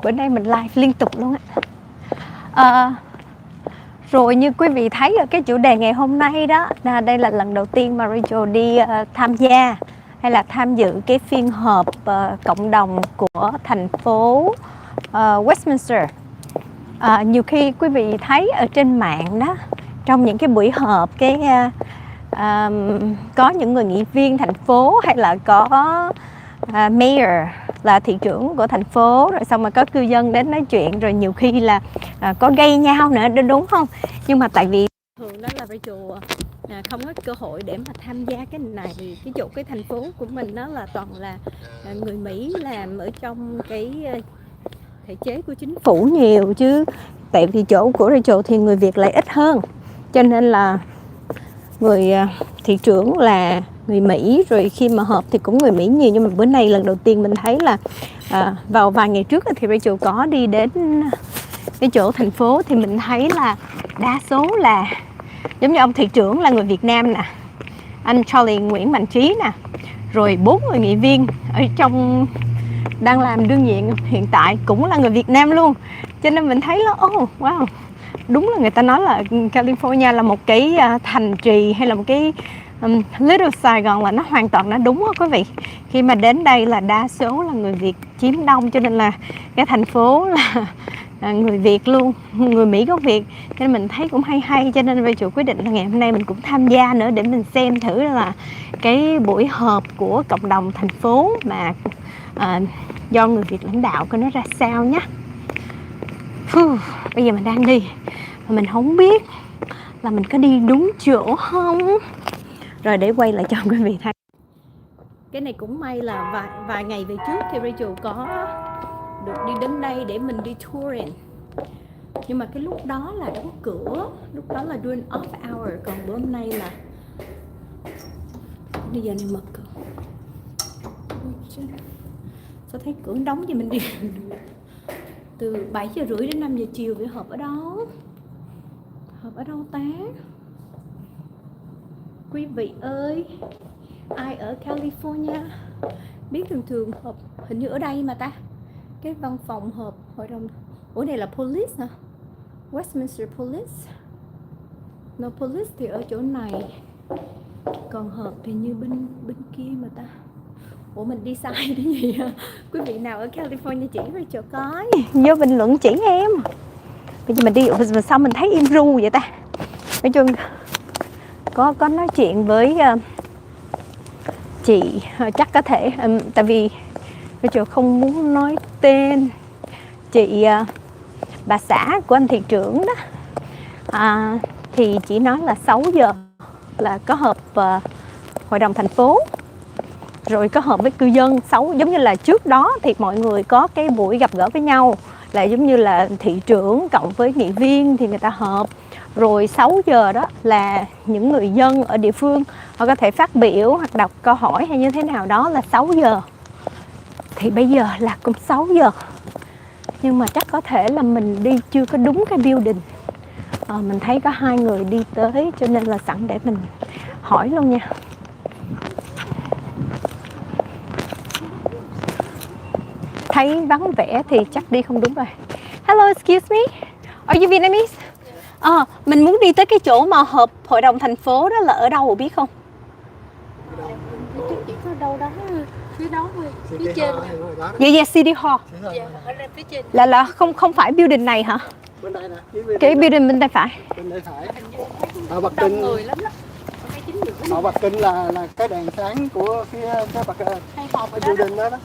Bữa nay mình live liên tục luôn á. Rồi như quý vị thấy ở cái chủ đề ngày hôm nay đó, đây là lần đầu tiên mà Rachel đi tham gia hay là tham dự cái phiên họp cộng đồng của thành phố Westminster. Nhiều khi quý vị thấy ở trên mạng đó, trong những cái buổi họp có những người nghị viên thành phố hay là có mayor là thị trưởng của thành phố, rồi xong rồi có cư dân đến nói chuyện, rồi nhiều khi là có gây nhau nữa, đúng không? Nhưng mà tại vì thường đó là Rachel không có cơ hội để mà tham gia cái này, vì cái thành phố của mình đó là toàn là người Mỹ làm ở trong cái thể chế của chính phủ nhiều, chứ tại vì chỗ của Rachel thì người Việt lại ít hơn, cho nên là người thị trưởng là người Mỹ, rồi khi mà họp thì cũng người Mỹ nhiều. Nhưng mà bữa nay lần đầu tiên mình thấy là vào vài ngày trước thì Rachel có đi đến cái chỗ thành phố, thì mình thấy là đa số là giống như ông thị trưởng là người Việt Nam nè, anh Charlie Nguyễn Mạnh Trí nè, rồi 4 người nghị viên ở trong đang làm đương nhiệm hiện tại cũng là người Việt Nam luôn. Cho nên mình thấy là wow, đúng là người ta nói là California là một cái thành trì hay là một cái Little Sài Gòn, là nó hoàn toàn nó đúng đó quý vị. Khi mà đến đây là đa số là người Việt chiếm đông, cho nên là cái thành phố là người Việt luôn, người Mỹ gốc Việt, nên mình thấy cũng hay. Cho nên Rachel quyết định là ngày hôm nay mình cũng tham gia nữa để mình xem thử là cái buổi họp của cộng đồng thành phố mà do người Việt lãnh đạo coi nó ra sao nhé. Bây giờ mình đang đi mà mình không biết là mình có đi đúng chỗ không. Rồi để quay lại cho quý vị thấy. Cái này cũng may là vài ngày về trước thì Rachel có được đi đến đây để mình đi touring. Nhưng mà cái lúc đó là đóng cửa, lúc đó là during off hour. Còn bữa hôm nay là bây giờ này mở cửa. Sao thấy cửa đóng vậy mình đi từ 7 giờ rưỡi đến 5 giờ chiều phải họp ở đó. Họp ở đâu ta? Quý vị ơi, ai ở California biết thường họp hình như ở đây mà ta. Cái văn phòng họp hội đồng. Ủa này là police hả? Westminster Police. No, police thì ở chỗ này. Còn họp thì như bên kia mà ta. Ủa mình đi sai cái gì hả? Quý vị nào ở California chỉ Rachel coi. Vô bình luận chỉ em. Bây giờ mình đi mà sao mình thấy im ru vậy ta? Nói chung có nói chuyện với chị, chắc có thể tại vì Rachel không muốn nói tên chị, bà xã của anh thị trưởng đó, thì chỉ nói là 6 giờ là có họp hội đồng thành phố, rồi có họp với cư dân. Giống như là trước đó thì mọi người có cái buổi gặp gỡ với nhau, là giống như là thị trưởng cộng với nghị viên thì người ta họp. Rồi 6 giờ đó là những người dân ở địa phương họ có thể phát biểu hoặc đọc câu hỏi hay như thế nào đó, là 6 giờ. Thì bây giờ là cũng 6 giờ. Nhưng mà chắc có thể là mình đi chưa có đúng cái building. Mình thấy có 2 người đi tới, cho nên là sẵn để mình hỏi luôn nha. Thấy vắng vẻ thì chắc đi không đúng rồi. Hello, excuse me. Are you Vietnamese? Mình muốn đi tới cái chỗ mà họp hội đồng thành phố đó là ở đâu biết không? Chỉ có đâu đó phía đó thôi, phía trên. Dạ, City Hall. Dạ, ở đây phía trên. Là không phải building này hả? Bên đây nè, cái building bên tay phải. Bên đây phải. Ở Bắc Kinh người lắm đó. Ở Bắc Kinh là cái đèn sáng của cái building đó đó.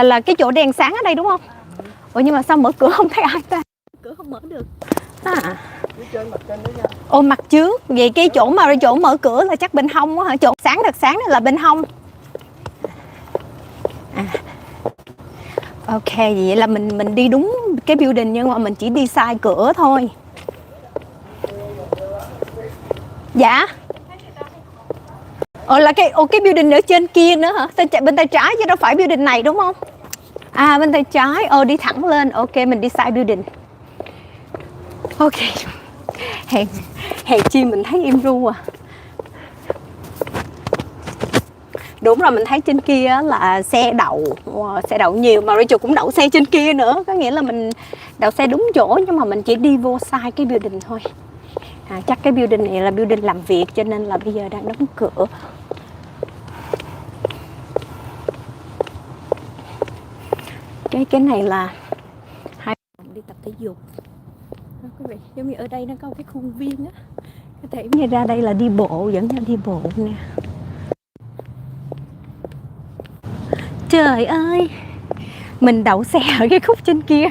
Là cái chỗ đèn sáng ở đây đúng không? Ủa nhưng mà sao mở cửa không thấy ai ta? Cửa không mở được. Phía trên mặt trên đó nha. Ồ, mặt trước. Vậy cái chỗ mà chỗ mở cửa là chắc bên hông á hả? Chỗ sáng thật sáng là bên hông. Ok, vậy là mình đi đúng cái building nhưng mà mình chỉ đi sai cửa thôi. Dạ. Là cái building ở trên kia nữa hả? Bên tay trái chứ đâu phải building này đúng không? Bên tay trái. Đi thẳng lên. Ok, mình đi sai building. Ok. Hèn chi mình thấy im ru à. Đúng rồi, mình thấy trên kia á là xe đậu nhiều, mà Rachel cũng đậu xe trên kia nữa. Có nghĩa là mình đậu xe đúng chỗ, nhưng mà mình chỉ đi vô sai cái building thôi. Chắc cái building này là building làm việc, cho nên là bây giờ đang đóng cửa. Cái này là hai đi tập thể dục. Đó, quý vị, giống như ở đây nó có cái khuôn viên á, có thể như ra đây là đi bộ, dẫn ra đi bộ nè. Trời ơi, mình đậu xe ở cái khúc trên kia,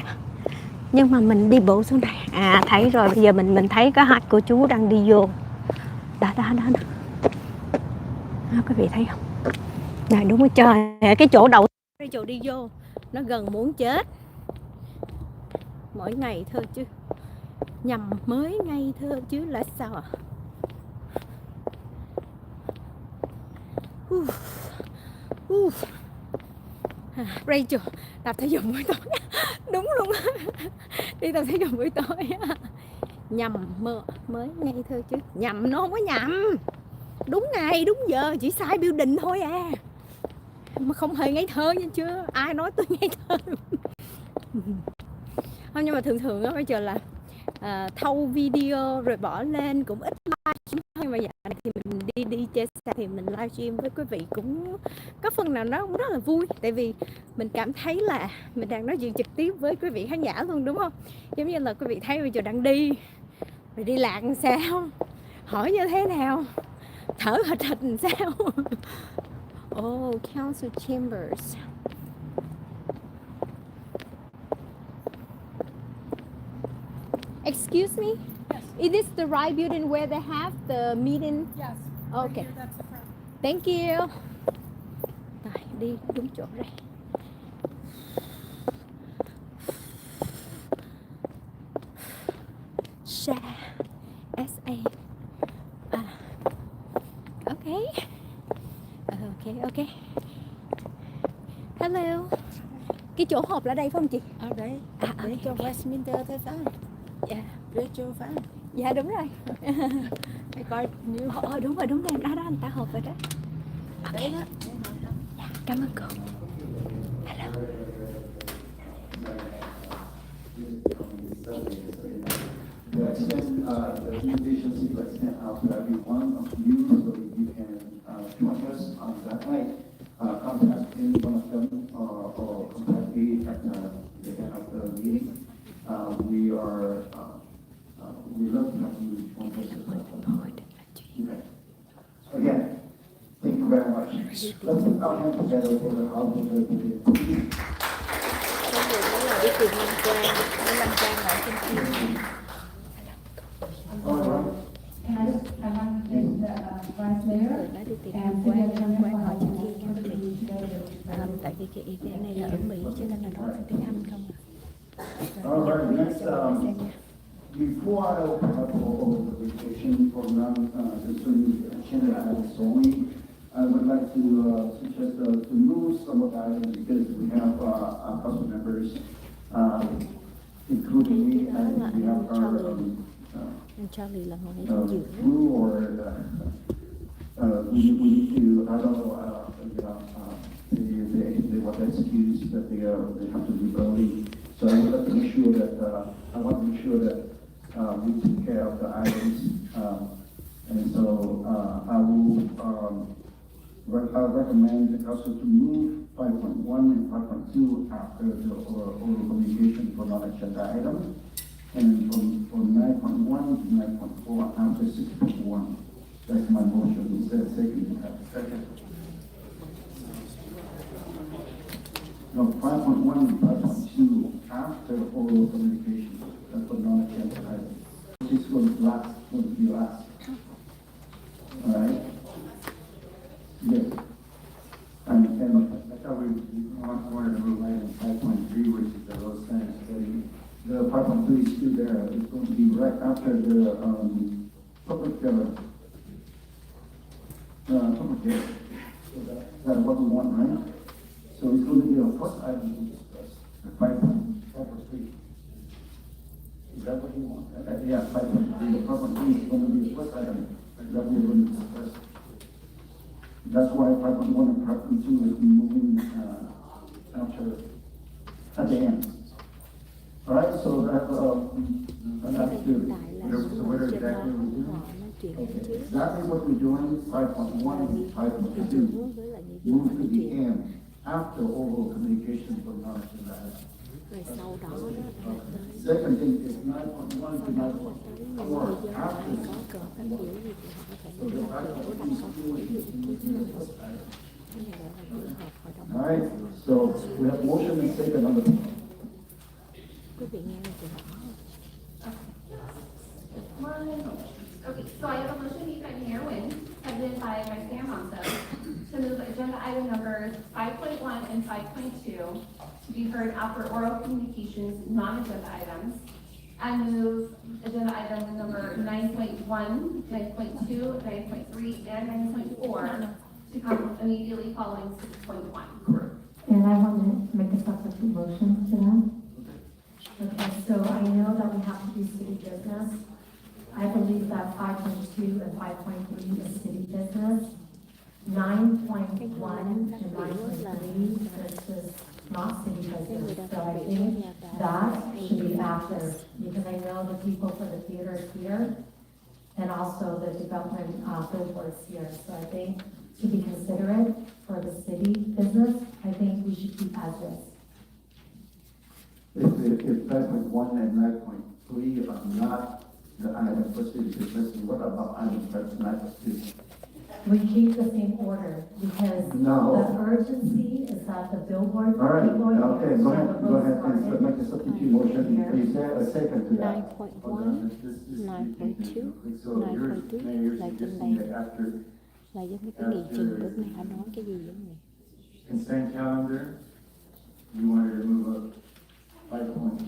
nhưng mà mình đi bộ xuống này. Thấy rồi, bây giờ mình thấy có hai cô chú đang đi vô. Đó. Đó, quý vị thấy không? Này đúng rồi, trời, cái chỗ đậu cái chỗ đi vô nó gần muốn chết. Mỗi ngày thôi chứ, nhằm mới ngay thôi chứ là sao à? Rachel tập thể dục buổi tối đúng luôn đi tập thể dục buổi tối nhằm mới ngay thôi chứ nhằm nó không có nhầm, đúng ngày đúng giờ, chỉ sai building thôi mà không hề ngây thơ nha, chưa ai nói tôi ngây thơ. Không, nhưng mà thường á bây giờ là thâu video rồi bỏ lên cũng ít like, nhưng mà dạo này thì mình đi chơi xe thì mình livestream với quý vị cũng có phần nào nó cũng rất là vui, tại vì mình cảm thấy là mình đang nói chuyện trực tiếp với quý vị khán giả luôn, đúng không? Giống như là quý vị thấy bây giờ đang đi rồi đi lạc làm sao, hỏi như thế nào, thở hịch làm sao. Council chambers. Excuse me? Yes. Is this the right building where they have the meeting? Yes. Okay. Right here, that's the front. Thank you. Rồi, đi đúng chỗ đây. SA. Okay. Okay. Hello. Cái chỗ họp là đây phải không chị? Ở đây. Để cho Westminster thế sao? Dạ. Để cho phải. Dạ đúng rồi. Để coi như Đúng rồi, đó anh ta họp rồi đó. đấy đó. Dạ, cảm ơn cô. Hello. To extend the invitations to extend out to every one of you so that you can join us on that night. Contact any one of them or contact me at the end of the meeting. We love to have you join us as well. Okay. Again, thank you very much. Let's put our hands together for the house of the meeting. Đi tìm Nam Trang ở trên kia. All right. Đã đi tìm tham quan hỏi trên kia nha quý vị. Tại vì cái này là ở Mỹ cho nên là nói tiếng Anh không. All right, next, before I open up for the vacation program, concerning Canada and Sony, I would like to suggest to move some of the items because we have our council members, including me, and we have our Charlie là ngồi ở giữa. crew, or we need to, I don't know, they want to excuse that they have to be early. So I would like to make sure that I want to make sure that we take care of the items, and so I recommend the council to move 5.1 and 5.2 after the oral communication for non-agenda items, and from 9.1 to 9.4 after 6.1. That's my motion. Is there a second? No, 5.1 and 5.2 after oral communication. That's for non-agenda items. This one will be last. All right? Yes. And I thought we wanted to move item 5.3, which is the road standard study. The 5.3 is still there. It's going to be right after the public hearing. So that's what we want, right? So it's going to be the first item to discuss, the 5.3. Is that what you want? Yeah, 5.3. The 5.3 is going to be the first item that we're going to discuss. That's why 5.1 and 2.2 will be moving at the end. All right, so that, that's good. So what exactly we do? Okay, exactly what we're doing, 5.1 and 5.2, move to the end after oral communication for non-agenda. Second thing is 9.1 to 9.4 after. All right, so we have motion and second on the floor. Okay, so I have a motion made by Mayor Nguyen, seconded by Vice Mayor Monzo, to move agenda item numbers 5.1 and 5.2 to be heard after oral communications, non-agenda items, and move agenda item number 9.1, 9.2, 9.3, and 9.4 to come immediately following 6.1. Correct. And I want to make a substitute motion to that. Okay, so I know that we have to do city business. I believe that 5.2 and 5.3 is city business. 9.1 and 9.3 is just not city business. So I think that should be after, because I know the people for the theater is here, and also the development billboards here. So I think to be considerate for the city business, I think we should keep as is. If 5.1 and 9.3 are not the item for city business, what about item 9.2? We keep the same order because No. the urgency is that the billboard. All right, people okay, go ahead and started. make a substitute motion. Is there a second to that? 9.1, 9.2, 9.3 là trên đây, là giống như cái nghị trình lúc này họ nói cái gì giống này. Consent calendar, you want to remove a 5 point.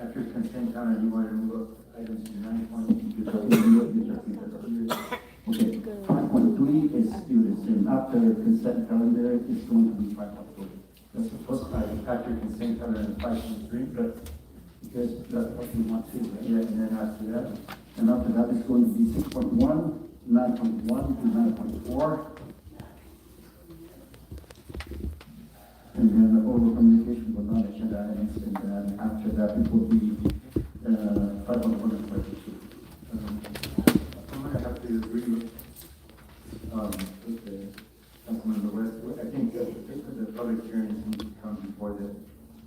After consent calendar, you want to remove items 9 point. Okay, 5.3 is still the same. After consent calendar, it's going to be 5.4. That's the first item. After consent calendar is 5.3, but because that's what we want to, right? Yeah, and then after that, it's going to be 6.1, 9.1 to 9.4. And then the oral communication for non-agenda items, and then after that, it will be 5.1 and 5.2. I'm gonna have to agree with the Councilmember West. I think the public hearings need to come before the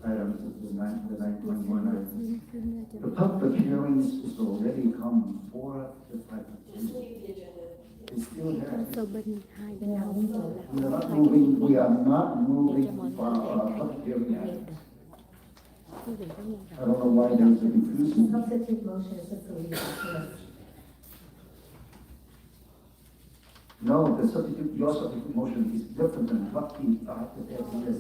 items, the 9.1 items. The public hearings is already come before the 5.2. It's still there. So bên hai bên nào cũng là We are not moving public hearing items. quý vị có nghe I rõ. don't know why there's a confusion. Substitute motion is just to leave it as is. No, the substitute, your substitute motion is different than what he thought that there is.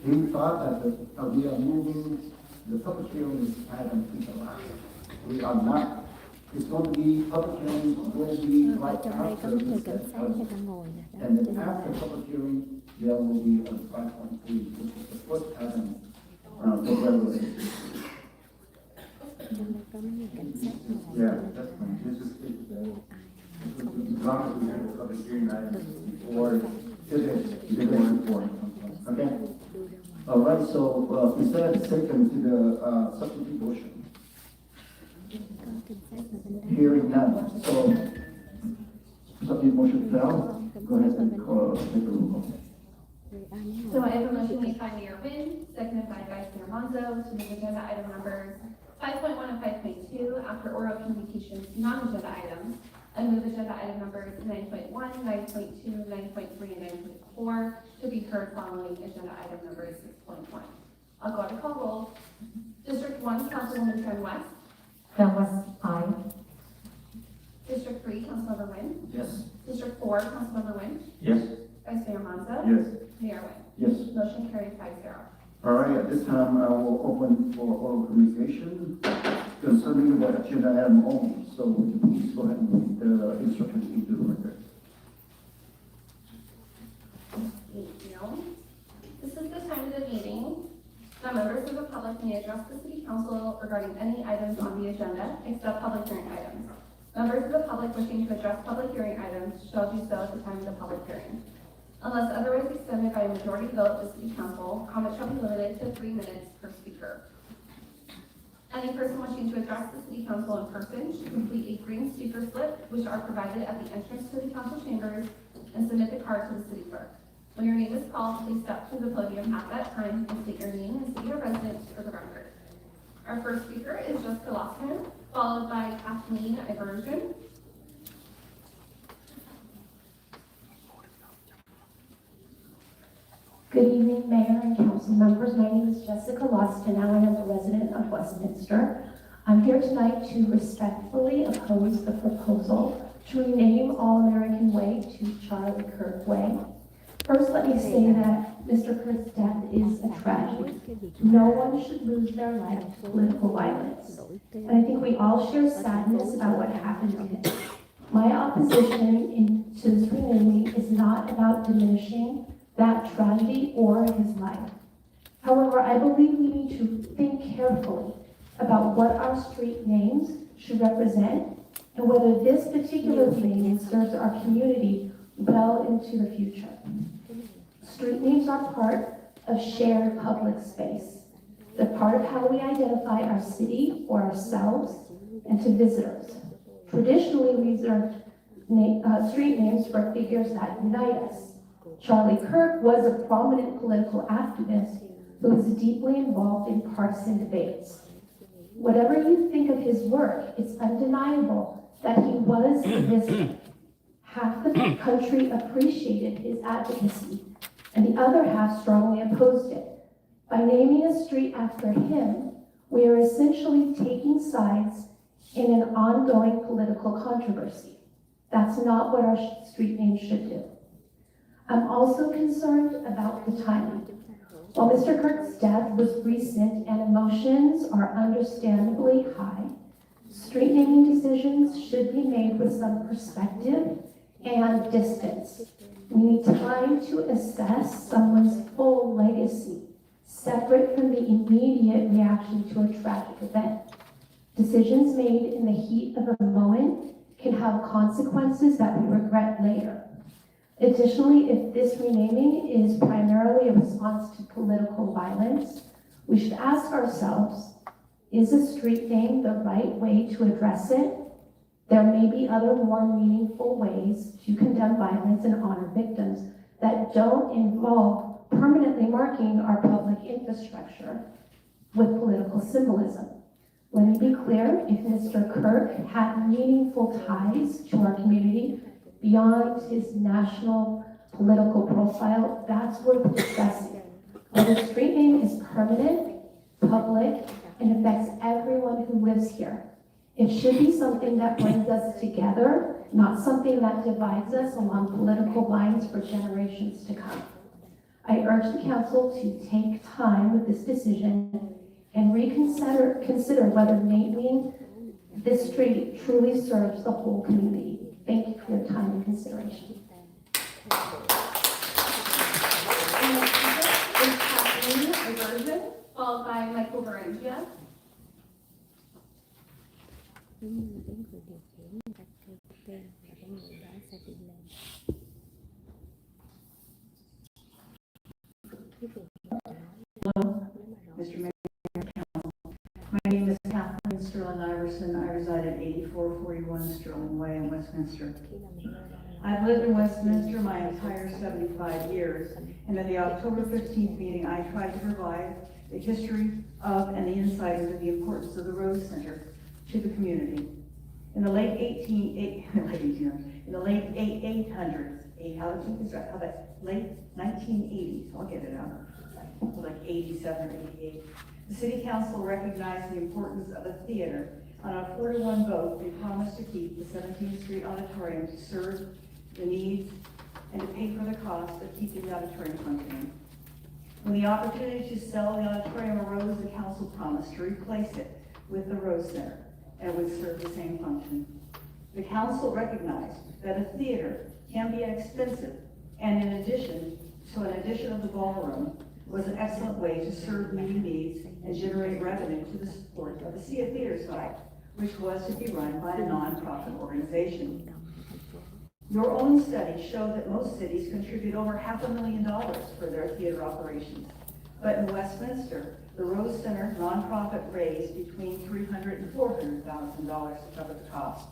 He thought that we are moving the public hearing item to the last. We are not. It's going to be, public hearing will be Ở right trong đây có after mấy người the cảnh sát người ta ngồi nè. Đó, And trên then đây. after public hearing, there will be a 5.3, which is the first item for resolution. Trong đây có mấy người cảnh sát ngồi. Yeah, that's fine. This is it. As long as we have a public hearing item before, before. Okay? All right, so is there a second to the substitute motion? Có cảnh sát ở bên đây. Hearing none, so substitute motion fell. Go ahead and take a roll call. Rồi ai muốn So ngồi? I have a motion made by Mayor Nguyen, seconded by Vice Mayor Monzo, to move agenda item numbers 5.1 and 5.2 after oral communications, non-agenda items, and move agenda item numbers 9.1, 9.2, 9.3, and 9.4 to be heard following agenda item number 6.1. I'll go to call roll. District 1, Councilwoman Tuyên West. That was aye. District 3, Councilmember Nguyen. Yes. District 4, Councilmember Nguyen. Yes. Vice Mayor Monzo. Yes. Mayor Nguyen. Yes. Motion carried 5-0. All right, at this time, I will open for oral communication concerning the agenda item only. So would you please go ahead and read the instructions into the record? Thank you. This is the time of the meeting that members of the public may address the city council regarding any items on the agenda except public hearing items. Members of the public wishing to address public hearing items shall do so at the time of the public hearing. Unless otherwise extended by a majority vote of the City Council, comment shall be limited to 3 minutes per speaker. Any person wishing to address the City Council in person should complete a green speaker slip, which are provided at the entrance to the Council chambers, and submit the card to the City Clerk. When your name is called, please step to the podium at that time and state your name and city of residence for the record. Our first speaker is Jessica Losman, followed by Kathleen Iversion. Good evening, Mayor and Council members. My name is Jessica Loston. I am a resident of Westminster. I'm here tonight to respectfully oppose the proposal to rename All American Way to Charlie Kirk Way. First, let me say that Mr. Kirk's death is a tragedy. No one should lose their life to political violence. And I think we all share sadness about what happened to him. My opposition to this renaming is not about diminishing that tragedy or his life. However, I believe we need to think carefully about what our street names should represent and whether this particular name serves our community well into the future. Street names are part of shared public space. They're part of how we identify our city or ourselves and to visitors. Traditionally, we reserve street names for figures that unite us. Charlie Kirk was a prominent political activist who was deeply involved in partisan debates. Whatever you think of his work, it's undeniable that he was a visitor. Half the country appreciated his advocacy, and the other half strongly opposed it. By naming a street after him, we are essentially taking sides in an ongoing political controversy. That's not what our street name should do. I'm also concerned about the timing. While Mr. Kirk's death was recent and emotions are understandably high, street naming decisions should be made with some perspective and distance. We need time to assess someone's full legacy, separate from the immediate reaction to a tragic event. Decisions made in the heat of a moment can have consequences that we regret later. Additionally, if this renaming is primarily a response to political violence, we should ask ourselves, is a street name the right way to address it? There may be other more meaningful ways to condemn violence and honor victims that don't involve permanently marking our public infrastructure with political symbolism. Let me be clear, if Mr. Kirk had meaningful ties to our community beyond his national political profile, that's worth discussing. But the street name is permanent, public, and affects everyone who lives here. It should be something that brings us together, not something that divides us along political lines for generations to come. I urge the council to take time with this decision and consider whether naming this street truly serves the whole community. Thank you for your time and consideration. Kathleen Iversion, followed by Michael Berengia. Mr. Mayor, my name is Kathleen Sterling Iverson. I reside at 8441 Sterling Way in Westminster. I've lived in Westminster my entire 75 years, and at the October 15th meeting, I tried to provide the history of and the insight into the importance of the Rose Center to the community. In the late 1980s, I'll get it out, like 87 or 88, the City Council recognized the importance of a theater. On a 4-to-1 vote, they promised to keep the 17th Street Auditorium to serve the needs and to pay for the cost of keeping the auditorium functioning. When the opportunity to sell the auditorium arose, the council promised to replace it with the Rose Center, and it would serve the same function. The council recognized that a theater can be expensive, and an addition of the ballroom was an excellent way to serve many needs and generate revenue to the support of the theater side. which was to be run by a nonprofit organization. Your own studies show that most cities contribute over $500,000 for their theater operations. But in Westminster, the Rose Center nonprofit raised between $300,000 and $400,000 to cover the cost.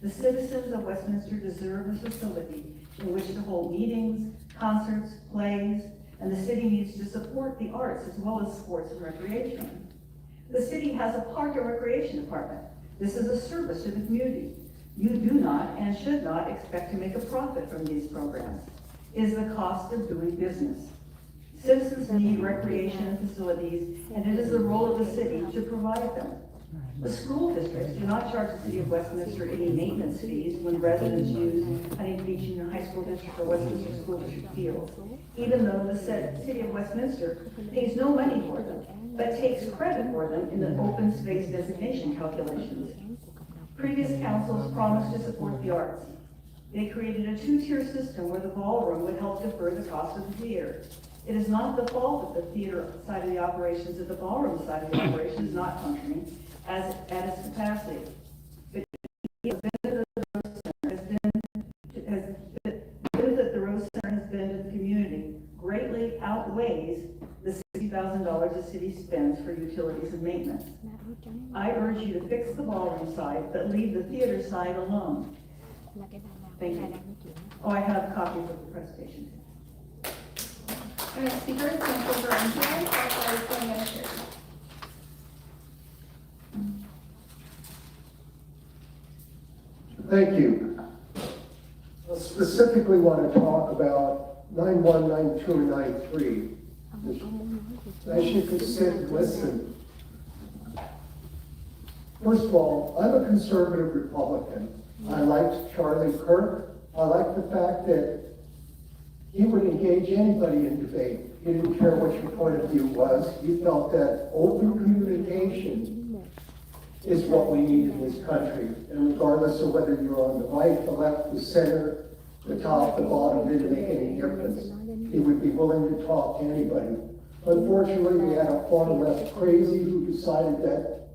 The citizens of Westminster deserve a facility in which to hold meetings, concerts, plays, and the city needs to support the arts as well as sports and recreation. The city has a park and recreation department. This is a service to the community. You do not and should not expect to make a profit from these programs. It is the cost of doing business. Citizens need recreation facilities, and it is the role of the city to provide them. The school districts do not charge the city of Westminster any maintenance fees when residents use Huntington Beach Union High School District or Westminster School District fields, even though the city of Westminster pays no money for them, but takes credit for them in the open space designation calculations. Previous councils promised to support the arts. They created a two-tier system where the ballroom would help defer the cost of the theater. It is not the fault of the theater side of the operations that the ballroom side of the operation is not functioning at its capacity. But the benefit that the Rose Center has been to the community greatly outweighs the $60,000 the city spends for utilities and maintenance. I urge you to fix the ballroom side, but leave the theater side alone. Thank you. Oh, I have copies of the presentation. Our next speaker is Councilor Bryan, authorized by Minister. Thank you. I specifically want to talk about 91, 92, and 93. As you can sit and listen. First of all, I'm a conservative Republican. I liked Charlie Kirk. I like the fact that he would engage anybody in debate. He didn't care what your point of view was. He felt that open communication is what we need in this country. And regardless of whether you're on the right, the left, the center, the top, the bottom, it didn't make any difference. He would be willing to talk to anybody. Unfortunately, we had a far left crazy who decided that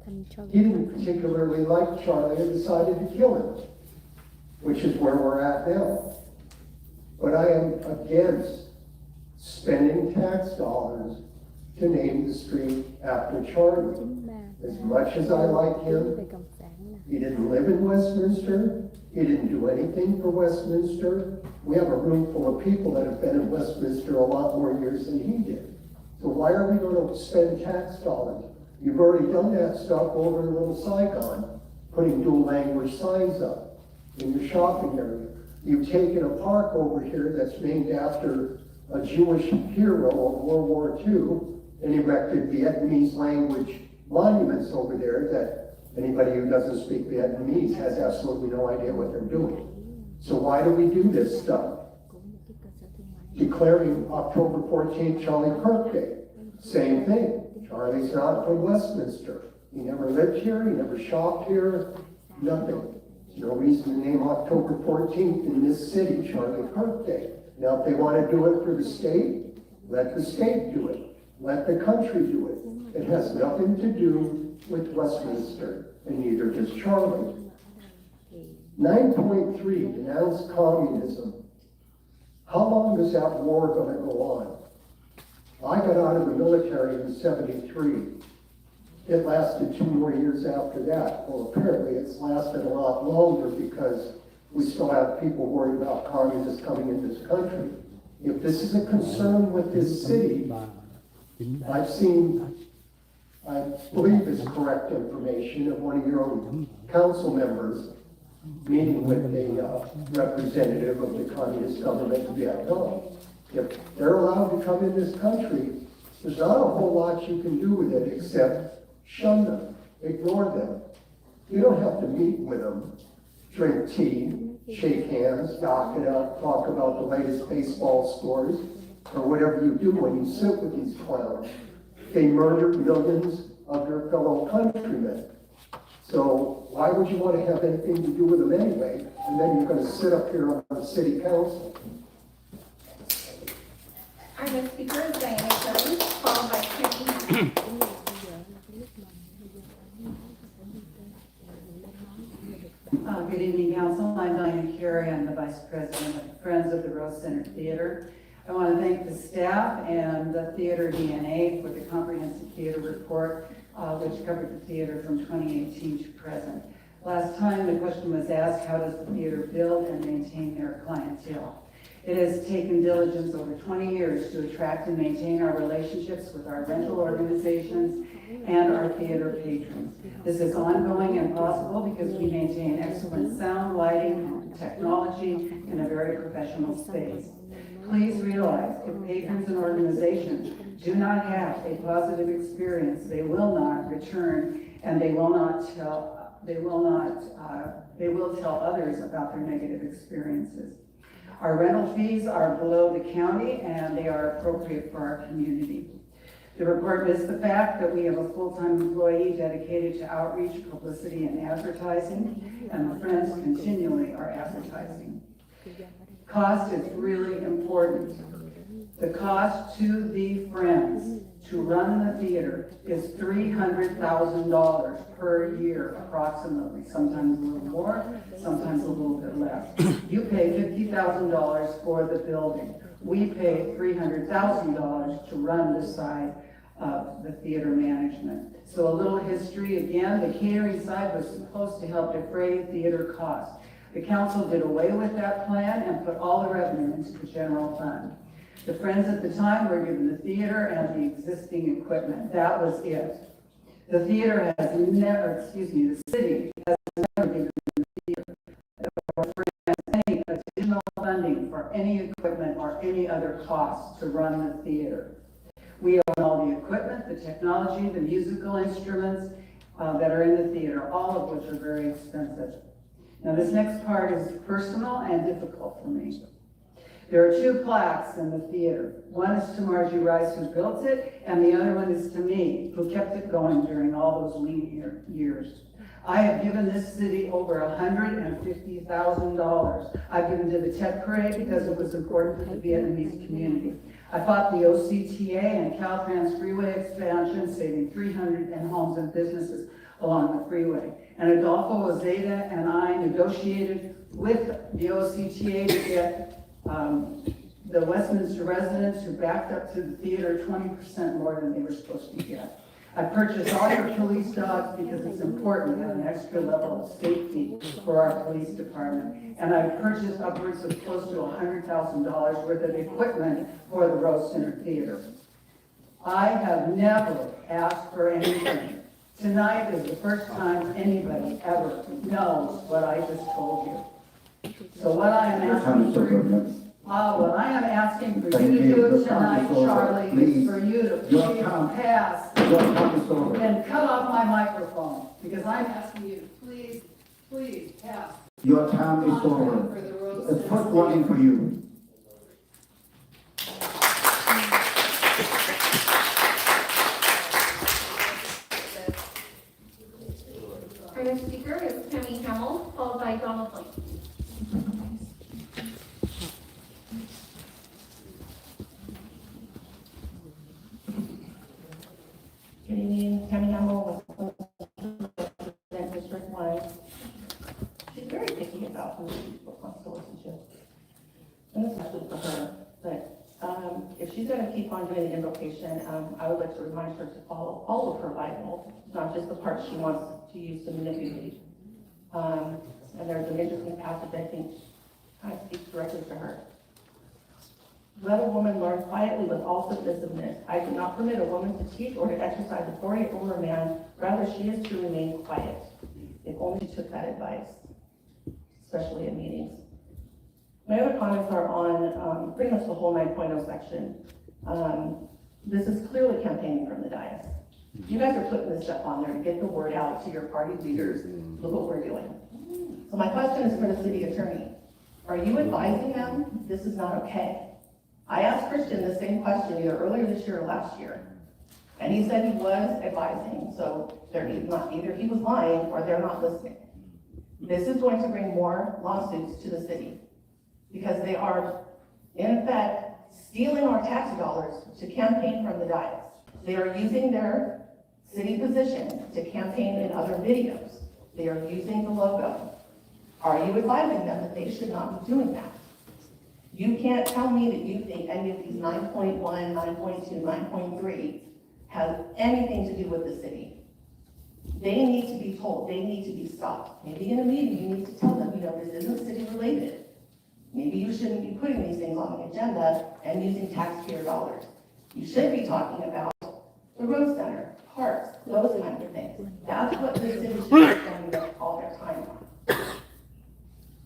he didn't particularly like Charlie and decided to kill him, which is where we're at now. But I am against spending tax dollars to name the street after Charlie. As much as I like him, he didn't live in Westminster. He didn't do anything for Westminster. We have a room full of people that have been in Westminster a lot more years than he did. So why are we going to spend tax dollars? You've already done that stuff over in Little Saigon, putting dual language signs up in your shopping area. You've taken a park over here that's named after a Jewish hero of World War II and erected Vietnamese language monuments over there that anybody who doesn't speak Vietnamese has absolutely no idea what they're doing. So why do we do this stuff? Declaring October 14th Charlie Kirk Day. Same thing. Charlie's not from Westminster. He never lived here, he never shopped here, nothing. There's no reason to name October 14th in this city Charlie Kirk Day. Now, if they want to do it for the state, let the state do it. Let the country do it. It has nothing to do with Westminster, and neither does Charlie. 9.3, denounce communism. How long is that war going to go on? I got out of the military in '73. It lasted 2 more years after that. Well, apparently it's lasted a lot longer because we still have people worried about communists coming in this country. If this is a concern with this city, I've seen, I believe it's correct information of one of your own council members meeting with a representative of the communist government in Vietnam. If they're allowed to come in this country, there's not a whole lot you can do with it except shun them, ignore them. You don't have to meet with them, drink tea, shake hands, dock it up, talk about the latest baseball scores, or whatever you do when you sit with these clowns. They murdered millions of your fellow countrymen. So why would you want to have anything to do with them anyway? And then you're going to sit up here on the city council. Our next speaker is Diana Jones, followed by Kenny. Carey. I'm the Vice President of Friends of the Rose Center Theater. I want to thank the staff and the Theater DNA for the comprehensive theater report, which covered the theater from 2018 to present. Last time the question was asked, how does the theater build and maintain their clientele? It has taken diligence over 20 years to attract and maintain our relationships with our rental organizations and our theater patrons. This is ongoing and possible because we maintain excellent sound, lighting, technology in a very professional space. Please realize if patrons and organizations do not have a positive experience, they will not return, and they will tell others about their negative experiences. Our rental fees are below the county and they are appropriate for our community. The report missed the fact that we have a full-time employee dedicated to outreach, publicity, and advertising, and the Friends continually are advertising. Cost is really important. The cost to the Friends to run the theater is $300,000 per year, approximately. Sometimes a little more, sometimes a little bit less. You pay $50,000 for the building. We pay $300,000 to run this side of the theater management. So a little history again, the catering side was supposed to help defray theater costs. The council did away with that plan and put all the revenue into the general fund. The Friends at the time were given the theater and the existing equipment. That was it. The theater has never, the city has never given the theater or Friends any additional funding for any equipment or any other costs to run the theater. We own all the equipment, the technology, the musical instruments that are in the theater, all of which are very expensive. Now this next part is personal and difficult for me. There are two plaques in the theater. One is to Margie Rice, who built it, and the other one is to me, who kept it going during all those lean years. I have given this city over $150,000. I've given to the Tech Parade because it was important to the Vietnamese community. I fought the OCTA and Caltrans freeway expansion, saving 300 homes and businesses along the freeway. And Adolfo Ozeda and I negotiated with the OCTA to get the Westminster residents who backed up to the theater 20% more than they were supposed to get. I purchased all your police dogs because it's important to have an extra level of safety for our police department. And I purchased upwards of close to $100,000 worth of equipment for the Rose Center Theater. I have never asked for anything. Tonight is the first time anybody ever knows what I just told you. So what I am asking for you to do tonight, Charlie, is for you to please pass and cut off my microphone, because I'm asking you to please pass. Your time is over. The first warning for you. Our next speaker is Tammy Hamill, followed by Donald Link. Good evening, Tammy Hamill with District 1. She's very picky about who she wants to listen to. And this is actually for her, but if she's going to keep on doing the invocation, I would like to remind her to follow all of her Bible, not just the parts she wants to use to manipulate. And there's an interesting passage I think kind of speaks directly to her. Let a woman learn quietly with all submissiveness. I do not permit a woman to teach or to exercise authority over a man. Rather, she is to remain quiet. If only she took that advice, especially in meetings. My other comments are on pretty much the whole 9.0 section. This is clearly campaigning from the dais. You guys are putting this stuff on there to get the word out to your party leaders. Look what we're doing. So my question is for the city attorney. Are you advising them this is not okay? I asked Christian the same question either earlier this year or last year, and he said he was advising, so either he was lying or they're not listening. This is going to bring more lawsuits to the city because they are, in effect, stealing our tax dollars to campaign from the dais. They are using their city position to campaign in other videos. They are using the logo. Are you advising them that they should not be doing that? You can't tell me that you think any of these 9.1, 9.2, 9.3 has anything to do with the city. They need to be told, they need to be stopped. Maybe in a meeting, you need to tell them, this isn't city related. Maybe you shouldn't be putting these things on the agenda and using taxpayer dollars. You should be talking about the road center, parks, those kinds of things. That's what the city should be spending all their time on.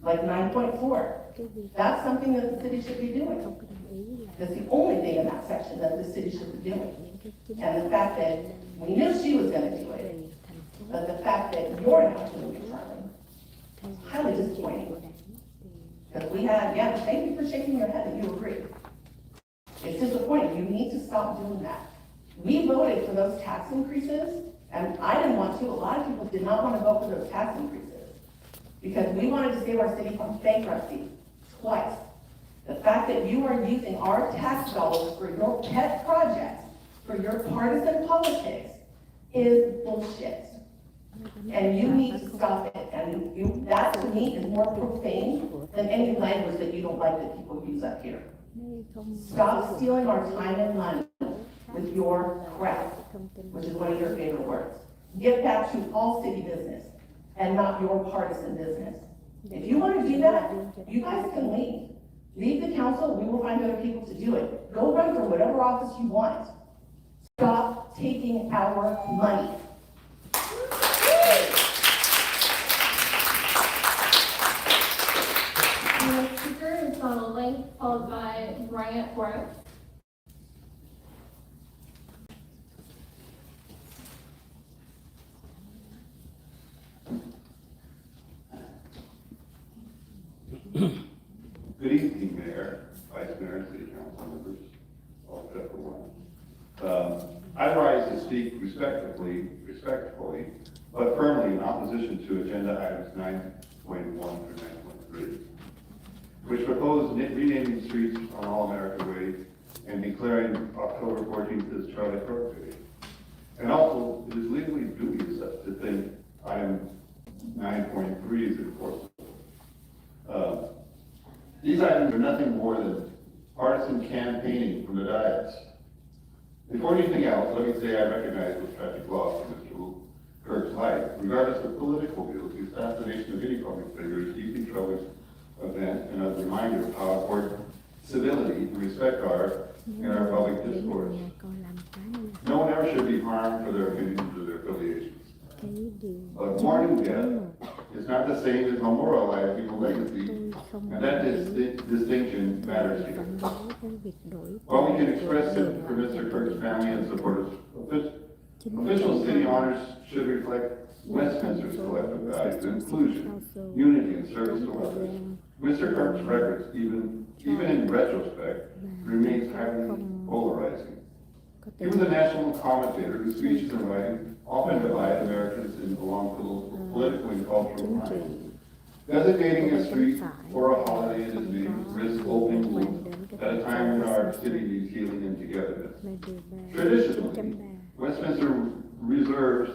Like 9.4, that's something that the city should be doing. That's the only thing in that section that the city should be doing. And the fact that we knew she was gonna do it, but the fact that you're not doing it, Charlie, is highly disappointing. Because we had, thank you for shaking your head that you agree. It's disappointing, you need to stop doing that. We voted for those tax increases, and I didn't want to, a lot of people did not want to vote for those tax increases. Because we wanted to save our city from bankruptcy, twice. The fact that you are using our tax dollars for your pet projects, for your partisan politics, is bullshit. And you need to stop it, and that to me is more profane than any language that you don't like that people use up here. Stop stealing our time and money with your crap, which is one of your favorite words. Get back to all city business and not your partisan business. If you want to do that, you guys can leave. Leave the council, we will find other people to do it. Go run for whatever office you want. Stop taking our money. The next speaker is Donald Link, followed by Bryant Forrest. Good evening, Mayor, Vice Mayor, City Council members, all except for one. I rise to speak respectfully, but firmly in opposition to agenda items 9.1 through 9.3, which propose renaming streets on All-American Way and declaring October 14th as Charlie Kirk Day. And also, it is legally dubious to think item 9.3 is enforceable. These items are nothing more than partisan campaigning from the dais. Before anything else, let me say I recognize the tragic loss of Mr. Kirk's life. Regardless of political views, the assassination of any public figure is a deeply troubling event and a reminder of how important civility and respect are in our public discourse. No one ever should be harmed for their opinions or their affiliations. But mourning death is not the same as memorializing a legacy, and that distinction matters here. While we can express sympathy for Mr. Kirk's family and supporters, official city honors should reflect Westminster's collective values of inclusion, unity, and service to others. Mr. Kirk's records, even in retrospect, remains highly polarizing. He was a national commentator whose speeches and writing often divide Americans along political and cultural lines. Designating a street or a holiday in his name risks opening wounds at a time when our city needs healing and togetherness. Traditionally, Westminster reserves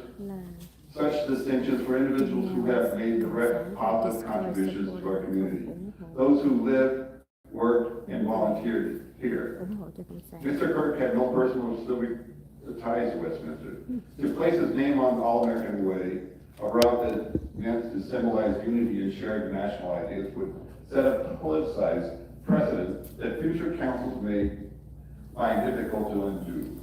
such distinctions for individuals who have made direct positive contributions to our community, those who live, worked, and volunteered here. Mr. Kirk had no personal ties to Westminster. To place his name on the All-American Way, a route that meant to symbolize unity and shared national ideas, would set a politicized precedent that future councils may find difficult to undo.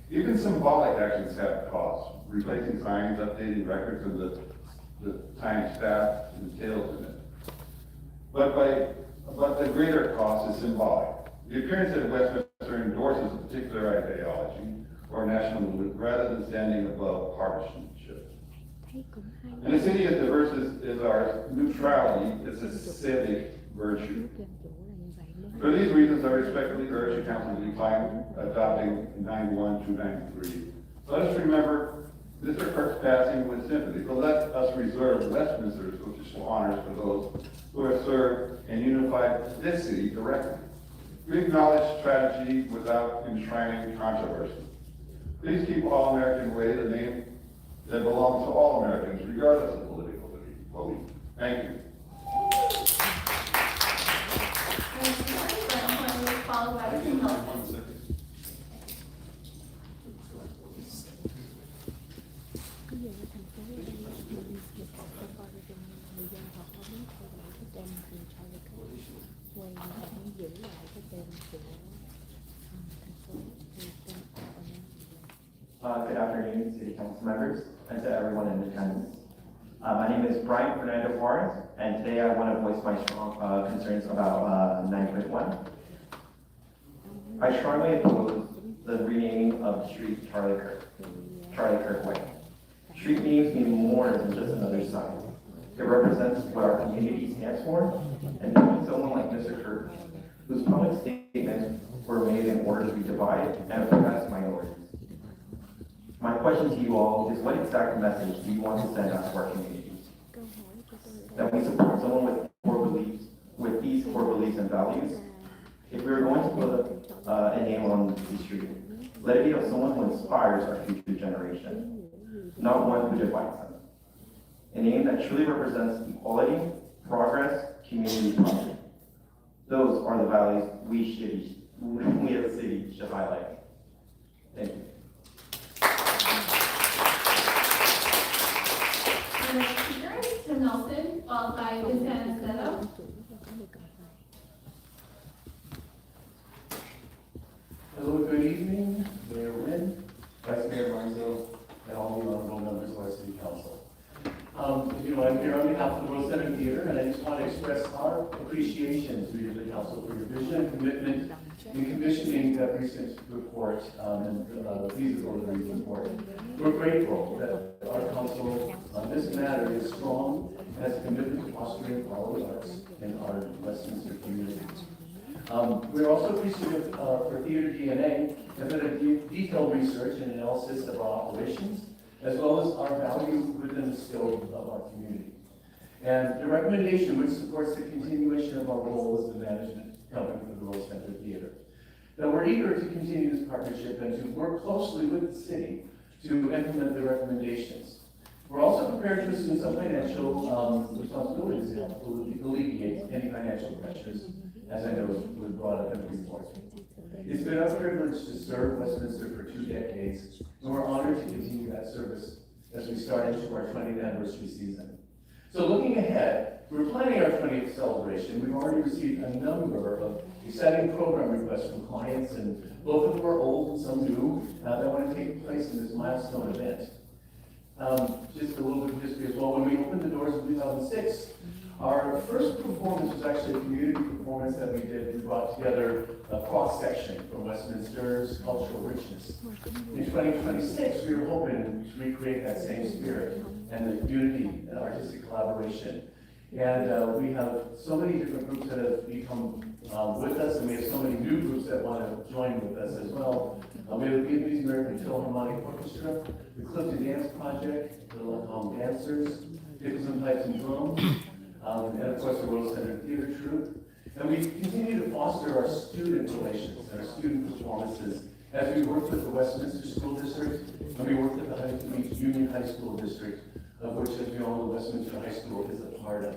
Even symbolic actions have costs. Replacing signs, updating records, and the time staff entails in it. But the greater cost is symbolic. The appearance that Westminster endorses a particular ideology or national movement rather than standing above partisanship. In a city as diverse as ours, neutrality is a civic virtue. For these reasons, I respectfully urge the council to decline adopting 9.1 to 9.3. Let us remember Mr. Kirk's passing with sympathy, but let us reserve Westminster's official honors for those who have served and unified this city directly. We acknowledge tragedy without enshrining controversy. Please keep All-American Way the name that belongs to all Americans, regardless of political belief. Thank you. dụ như thành phố ở đây dịch safari cho người dân họ có muốn thay đổi cái tên thành Charlie Kirk quay vẫn giữ lại cái tên của thành phố thì tên Good afternoon, City Council members, and to everyone in attendance. My name is Brian Fernando Juarez, and today I want to voice my strong concerns about 9.1. I strongly oppose the renaming of the street Charlie Kirk Way. Street names mean more than just another sign. It represents what our community stands for, and knowing someone like Mr. Kirk, whose public statements were made in order to divide and oppress minorities. My question to you all is, what exact message do you want to send out to our communities? That we support someone with these core beliefs and values? If we are going to put a name on the street, let it be of someone who inspires our future generation, not one who divides them. A name that truly represents equality, progress, community pride. Those are the values we as a city should highlight. Thank you. Our next speaker is Tim Nelson, followed by Vincent Zeto. Hello, good evening, Mayor Wynn, Vice Mayor Marzo, and all the honorable members of our City Council. I'm here on behalf of the Rose Center Theater, and I just want to express our appreciation to you, the council, for your vision and commitment in commissioning that recent report and the feasibility report. We're grateful that our council on this matter is strong and has a commitment to fostering all the arts in our Westminster community. We're also appreciative for Theater DNA and for the detailed research and analysis of our operations, as well as our value within the scope of our community. And the recommendation which supports the continuation of our role as the management company for the Rose Center Theater. Now, we're eager to continue this partnership and to work closely with the city to implement the recommendations. We're also prepared to assume some financial responsibilities to alleviate any financial pressures, as I know was brought up in the report. It's been our privilege to serve Westminster for 2 decades, and we're honored to continue that service as we start into our 20th anniversary season. So looking ahead, we're planning our 20th celebration. We've already received a number of exciting program requests from clients, and both of them are old and some new, that want to take place in this milestone event. Just a little bit of history as well. When we opened the doors in 2006, our first performance was actually a community performance that we did. We brought together a cross-section from Westminster's cultural richness. In 2026, we were hoping to recreate that same spirit and the community and artistic collaboration. And we have so many different groups that have become with us, and we have so many new groups that want to join with us as well. We have the Vietnamese American Philharmonic Orchestra, the Clifton Dance Project, the dancers, Dickinson Pipes and Drums, and of course the Rose Center Theater Troupe. And we continue to foster our student relations and our student performances as we work with the Westminster School District, and we work with the Union High School District, of which, as we all know, Westminster High School is a part of.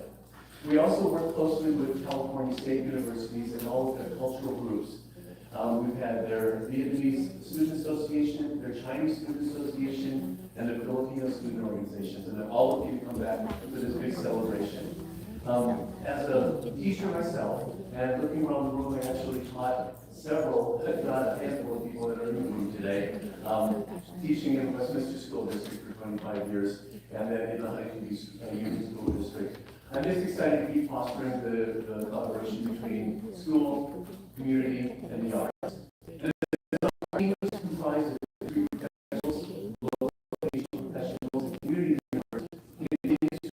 We also work closely with California State Universities and all of their cultural groups. We've had their Vietnamese Student Association, their Chinese Student Association, and the Filipino Student Organizations, and then all of you come back for this big celebration. As a teacher myself, and looking around the room, I actually taught several, if not a handful of people that are in the room today, teaching in the Westminster School District for 25 years, and then in the Huntington Union School District. I'm just excited to keep fostering the collaboration between school, community, and the arts. And the team is comprised of 3 professionals, local education professionals, and community members, continues to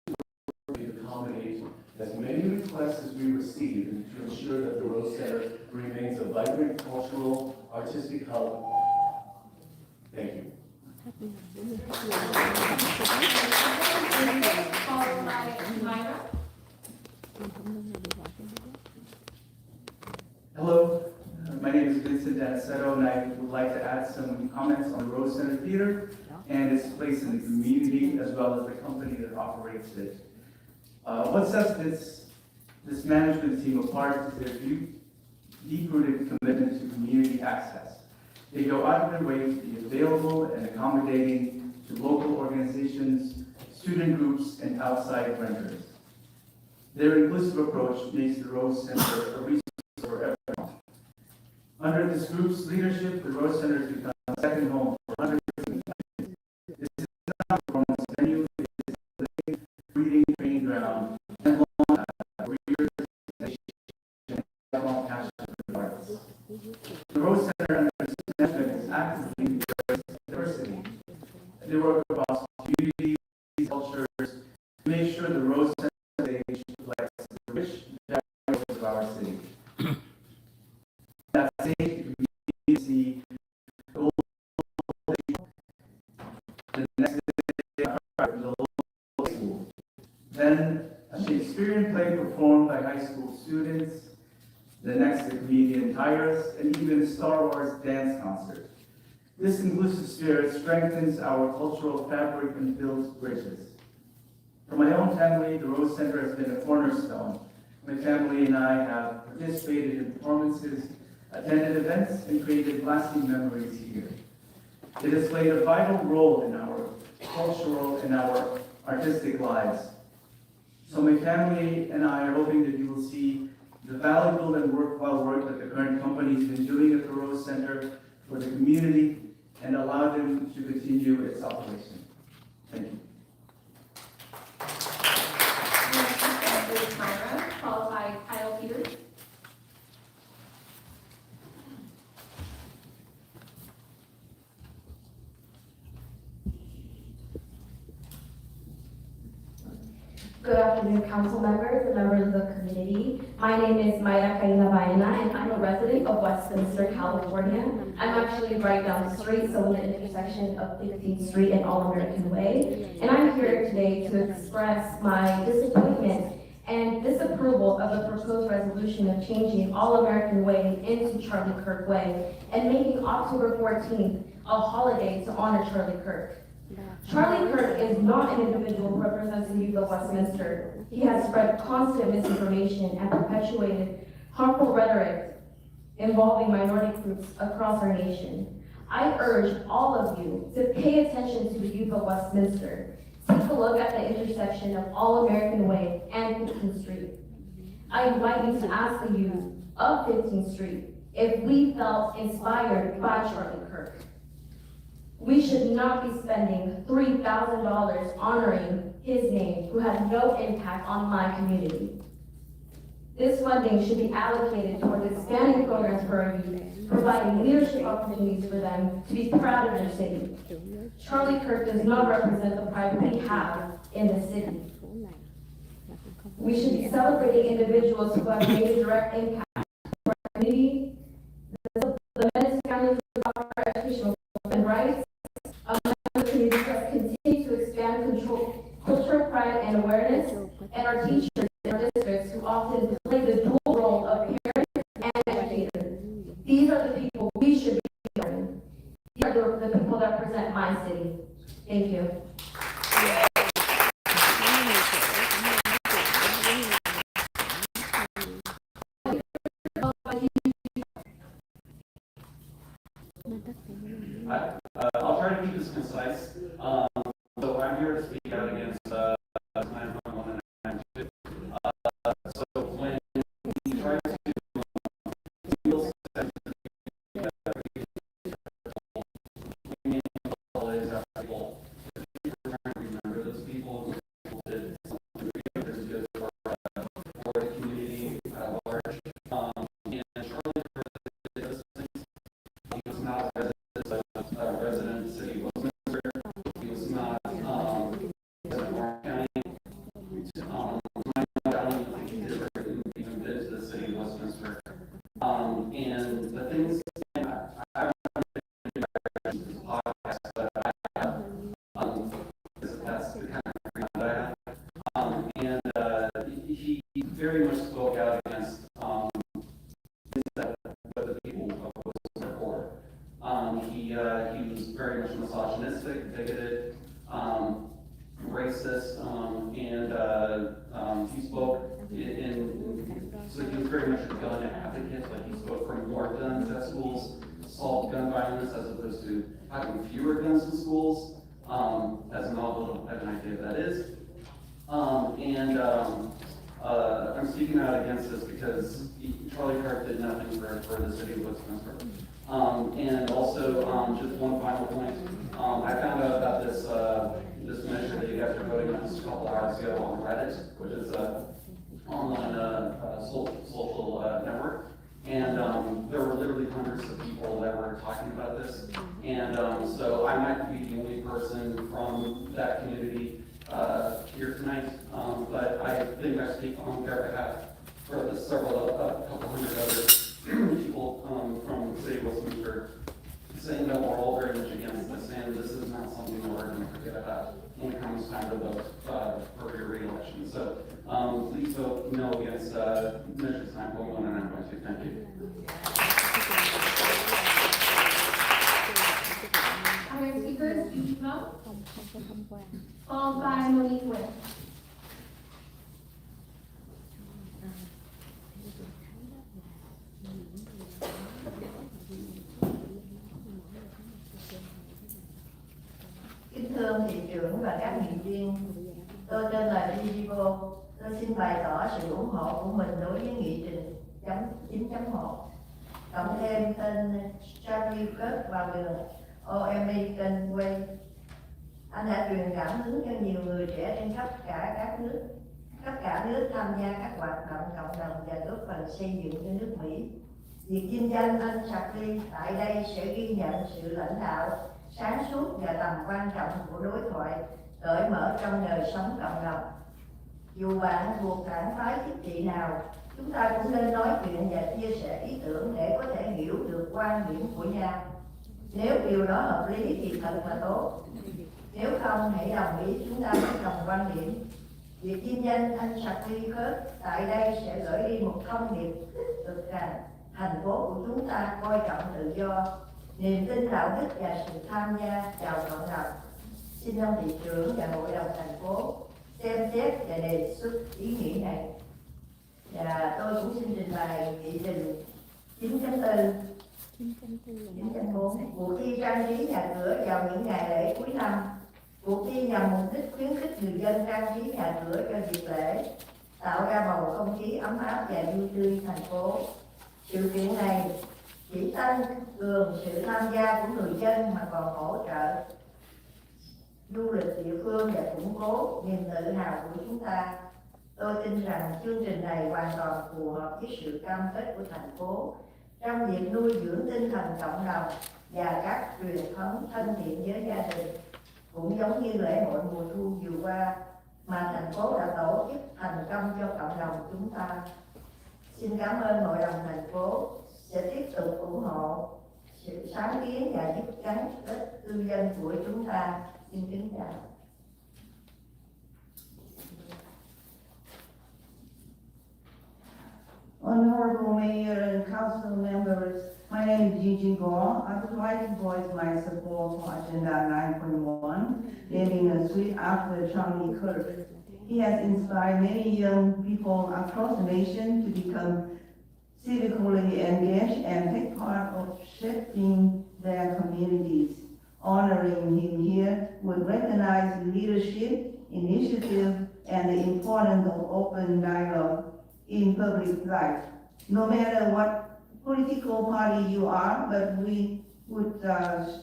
work to accommodate as many requests as we receive and to ensure that the Rose Center remains a vibrant cultural, artistic hub. Thank you. Followed by Myra. Hello, my name is Vincent Danisetto, and I would like to add some comments on the Rose Center Theater and its place in the community, as well as the company that operates it. What sets this management team apart is their deep-rooted commitment to community access. They go out of their way to be available and accommodating to local organizations student groups, and outside renters. Their inclusive approach makes the Rose Center a resource for everyone. Under this group's leadership, the Rose Center has become a second home for hundreds of families. This is not a performance venue, it is a living, breathing training ground, and long careers and lifelong passion for the arts. The Rose Center under its management is actively diversity. They work across communities, cultures, to make sure the Rose Center stage reflects the rich values of our city. That stage, we see the next day, the local school. Then a Shakespearean play performed by high school students. The next, the comedian Tyrus, and even a Star Wars dance concert. This inclusive spirit strengthens our cultural fabric and builds bridges. For my own family, the Rose Center has been a cornerstone. My family and I have participated in performances, attended events, and created lasting memories here. It has played a vital role in our cultural and our artistic lives. So my family and I are hoping that you will see the valuable and worthwhile work that the current company has been doing at the Rose Center for the community and allow them to continue its operation. Thank you. Followed by Peter. Good afternoon, council members and members of the community. My name is Mayra Karina Baena, and I'm a resident of Westminster, California. I'm actually right down the street, so in the intersection of 15th Street and All-American Way. And I'm here today to express my disappointment and disapproval of the proposed resolution of changing All-American Way into Charlie Kirk Way and making October 14th a holiday to honor Charlie Kirk. Charlie Kirk is not an individual who represents the youth of Westminster. He has spread constant misinformation and perpetuated harmful rhetoric involving minority groups across our nation. I urge all of you to pay attention to the youth of Westminster. Take a look at the intersection of All-American Way and 15th Street. I invite you to ask the youth of 15th Street if we felt inspired by Charlie Kirk. We should not be spending $3,000 honoring his name, who had no impact on my community. This funding should be allocated towards expanding programs for our youth, providing leadership opportunities for them to be proud of their city. Charlie Kirk does not represent the pride we have in the city. We should be celebrating individuals who have made a direct impact on our community. The men's families who offer educational and rights, communities that continue to expand cultural pride and awareness, and our teachers in our districts who often play the dual role of parents and educators. These are the people we should be honoring. These are the people that represent my city. Thank you. I'll try to keep this concise. So I'm here to speak out against Plan 1 and 2. So when we try to deal remember those people who did something really good for the community at large. And Charlie did those things. He was not a resident of the city of Westminster. He was not resident of Orange County. I don't think he did even been to the city of Westminster. And the things I this podcast that I have, that's the kind of freedom that I have. And he very much spoke out against things that the people of Westminster for. He was very much misogynistic, bigoted, racist, and he spoke so he was very much a gun advocate, like he spoke for more guns at schools, solve gun violence as opposed to having fewer guns in schools, as novel as an idea. idea of that is. I'm speaking out against this because Charlie Kirk did nothing for the city of Westminster. And also, just one final point, I found out about this measure that you guys are voting on just a couple hours ago on Reddit, which is an online social network. And there were literally hundreds of people that were talking about this. And so I might be the only person from that community here tonight, but I think I speak on their behalf for the couple hundred other people from the city of Westminster, saying that we're all very much against this, and this is not something that we're going to forget about when it comes time to vote for your re-election. So please vote no against measures 9.1 and 9.2. Thank you. Our next speaker is TIимо, followed by Monique Wynn. Kính thưa thị trưởng và các nghị viên, tôi tên là TRיודC. Tôi xin bày tỏ sự ủng hộ của mình đối với nghị trình 9.1. Cộng thêm tên Charlie Kirk vào đường American Way. Anh đã truyền cảm hứng cho nhiều người trẻ trên khắp cả nước tham gia các hoạt động cộng đồng và góp phần xây dựng cho nước Mỹ. Việc vinh danh anh Charlie tại đây sẽ ghi nhận sự lãnh đạo sáng suốt và tầm quan trọng của đối thoại cởi mở trong đời sống cộng đồng. Dù bạn thuộc đảng phái chính trị nào, chúng ta cũng nên nói chuyện và chia sẻ ý tưởng để có thể hiểu được quan điểm của nhau. Nếu điều đó hợp lý thì thật là tốt. Nếu không, hãy đồng ý chúng ta bất đồng quan điểm. Việc vinh danh anh Charlie Kirk tại đây sẽ gửi đi một thông điệp tích cực rằng thành phố của chúng ta coi trọng tự do, niềm tin đạo đức và sự tham gia vào cộng đồng. Xin ông thị trưởng và hội đồng thành phố xem xét và đề xuất ý nghĩ này. Và tôi cũng xin trình bày nghị trình 9.4. 9.4. Cuộc thi trang trí nhà cửa vào những ngày lễ cuối năm. Cuộc thi nhằm mục đích khuyến khích người dân trang trí nhà cửa cho dịp lễ, tạo ra bầu không khí ấm áp và vui tươi thành phố. Sự kiện này chỉ tăng cường sự tham gia của người dân mà còn hỗ trợ du lịch địa phương và củng cố niềm tự hào của chúng ta. Tôi tin rằng chương trình này hoàn toàn phù hợp với sự cam kết của thành phố trong việc nuôi dưỡng tinh thần cộng đồng và các truyền thống thân thiện với gia đình, cũng giống như lễ hội mùa thu vừa qua mà thành phố đã tổ chức thành công cho cộng đồng chúng ta. Xin cảm ơn hội đồng thành phố sẽ tiếp tục ủng hộ sự sáng kiến và giúp gắn kết cư dân của chúng ta. Xin kính chào. Honorable Mayor and Council members, my name is Gigi Gore. I would like to voice my support for Agenda 9.1, naming a street after Charlie Kirk. He has inspired many young people across the nation to become civically engaged and take part of shaping their communities. Honoring him here would recognize leadership, initiative, and the importance of open dialogue in public life. No matter what political party you are, but we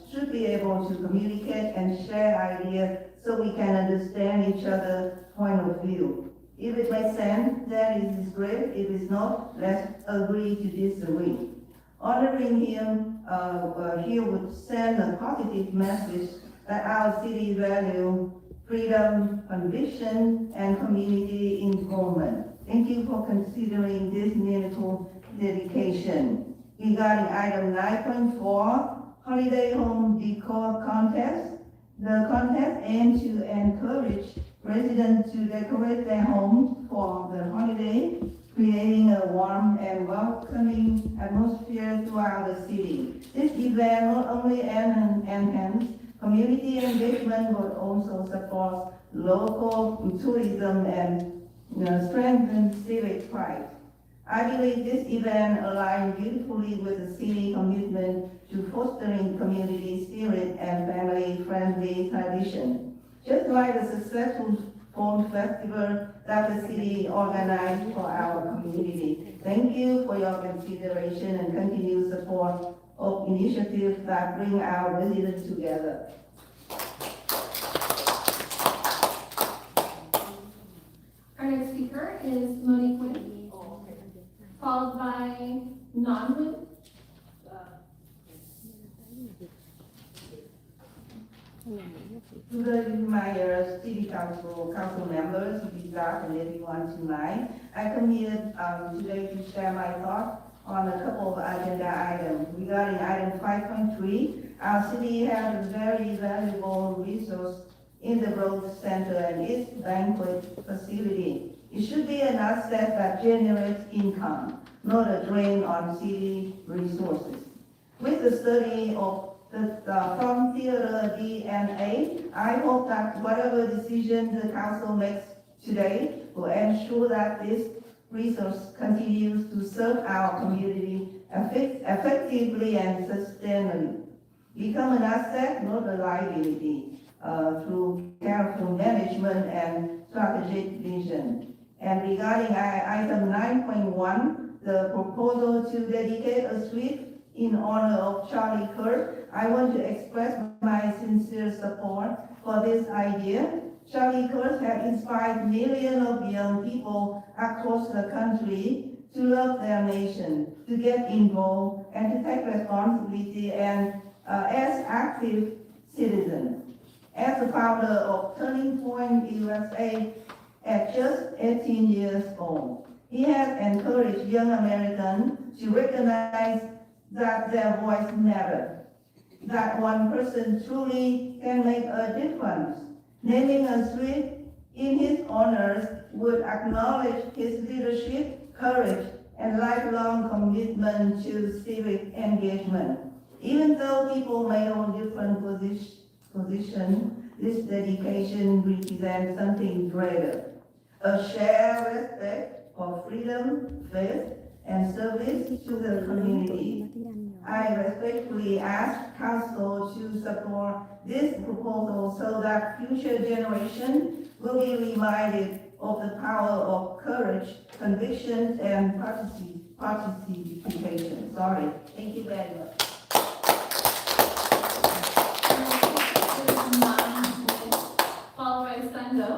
should be able to communicate and share ideas so we can understand each other's point of view. If it makes sense, then it is great. If it's not, let's agree to disagree. Honoring him here would send a positive message that our city value freedom, conviction, and community involvement. Thank you for considering this meaningful dedication. Regarding item 9.4, Holiday Home Decor Contest, the contest aims to encourage residents to decorate their homes for the holiday, creating a warm and welcoming atmosphere throughout the city. This event not only enhances community engagement but also supports local tourism and strengthens civic pride. I believe this event aligns beautifully with the city's commitment to fostering community spirit and family-friendly tradition. just like the successful Fall Festival that the city organized for our community. Thank you for your consideration and continued support of initiatives that bring our residents together. Our next speaker is Monique Wynn, followed by Non-Wynn. To the Mayor, City Council, council members, staff, and everyone tonight, I come here today to share my thoughts on a couple of agenda items. Regarding item 5.3, our city has a very valuable resource in the Growth Center and its banquet facility. It should be an asset that generates income, not a drain on city resources. With the study of from TRDC, I hope that whatever decision the council makes today will ensure that this resource continues to serve our community effectively and sustainably. Become an asset, not a liability, through careful management and strategic vision. And regarding item 9.1, the proposal to dedicate a street in honor of Charlie Kirk, I want to express my sincere support for this idea. Charlie Kirk has inspired millions of young people across the country to love their nation, to get involved, and to take responsibility and as active citizens. As the founder of Turning Point USA at just 18 years old, he has encouraged young Americans to recognize that their voice matters, that one person truly can make a difference. Naming a street in his honor would acknowledge his leadership, courage, and lifelong commitment to civic engagement. Even though people may hold different positions, this dedication represents something greater, a shared respect for freedom, faith, and service to the community. I respectfully ask Council to support this proposal so that future generations will be reminded of the power of courage, conviction, and participation. Sorry. Thank you very much. Followed by Sando.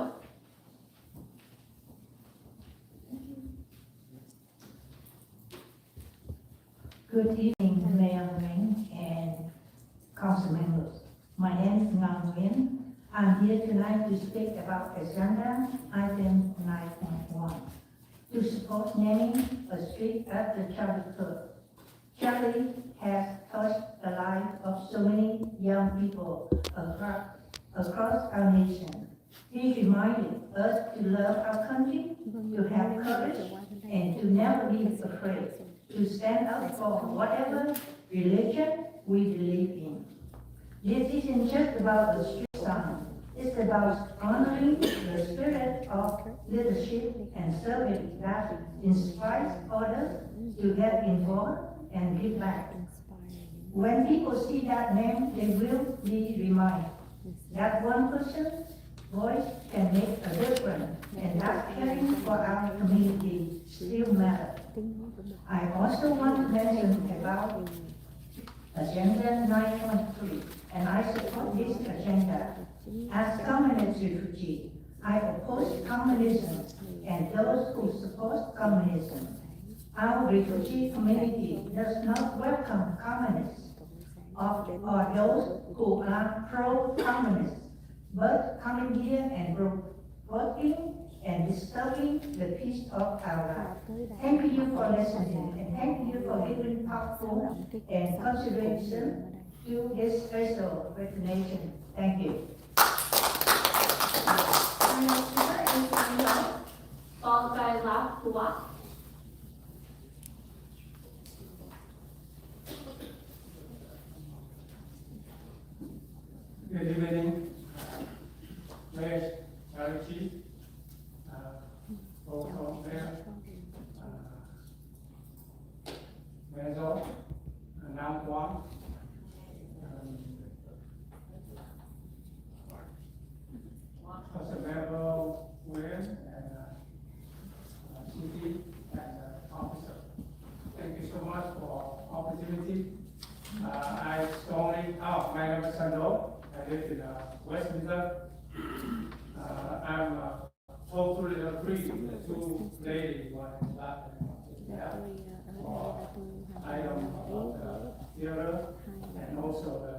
Good evening, Mayor and council members. My name is Nguyen. I'm here tonight to speak about agenda item 9.1 to support naming a street after Charlie Kirk. Charlie has touched the life of so many young people across our nation. He reminded us to love our country, to have courage, and to never be afraid, to stand up for whatever religion we believe in. This isn't just about the street sign. It's about honoring the spirit of leadership and service that inspires others to get involved and give back. When people see that name, they will be reminded that one person's voice can make a difference, and that caring for our community still matters. I also want to mention about Agenda 9.3, and I support this agenda. As communist refugee, I oppose communism and those who support communism. Our refugee community does not welcome communists or those who are pro-communist, but coming here and provoking and disturbing the peace of our life. Thank you for listening, and thank you for giving thoughtful and consideration to this special recognition. Thank you. Our next speaker is Sando, followed by La Pua. Good evening, Mayor TRdoC, local mayor, Mayor Nam Quang, Councilmember Nguyen and city and officer. Thank you so much for opportunity. I strongly, my name is Sando. I live in Westminster. I'm totally agree with the two ladies, one in black and one in black, for item of the theater and also the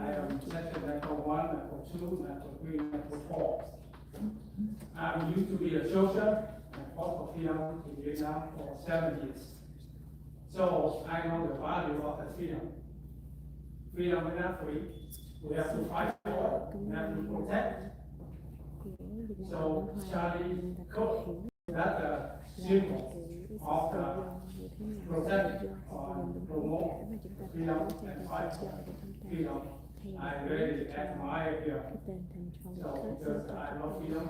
item section number 1, number 2, number 3, number 4. I'm used to be a social and fought for freedom in Vietnam for 7 years. So I know the value of the freedom. Freedom is not free. We have to fight for it, we have to protect. So Charlie Cook, that's a symbol of the protect or promote freedom and fight for freedom. I really admire him. So because I love freedom,